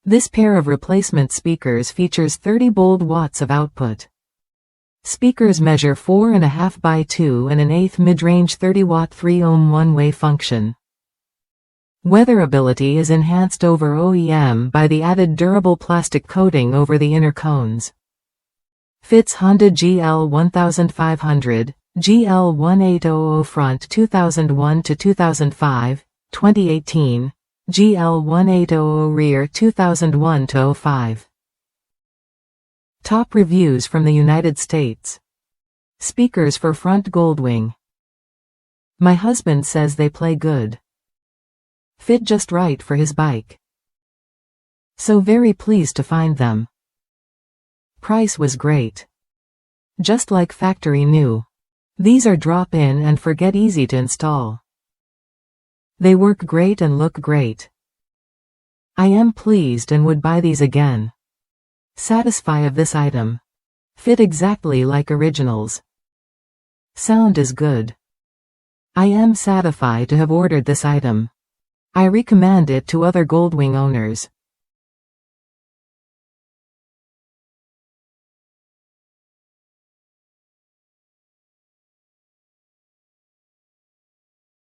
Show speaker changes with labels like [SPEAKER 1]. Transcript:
[SPEAKER 1] This pair of replacement speakers features 30 bold watts of output. Speakers measure 4.5 by 2 and an eighth mid-range 30-watt 3-ohm one-way function. Weatherability is enhanced over OEM by the added durable plastic coating over the inner cones. Fits Honda GL1500, GL1800 front 2001 to 2005, 2018, GL1800 rear 2001 to 05. Top reviews from the United States. Speakers for front Goldwing. My husband says they play good. Fit just right for his bike. So very pleased to find them. Price was great. Just like factory new. These are drop-in and forget easy to install. They work great and look great. I am pleased and would buy these again. Satisfy of this item. Fit exactly like originals. Sound is good. I am satisfied to have ordered this item. I recommend it to other Goldwing owners.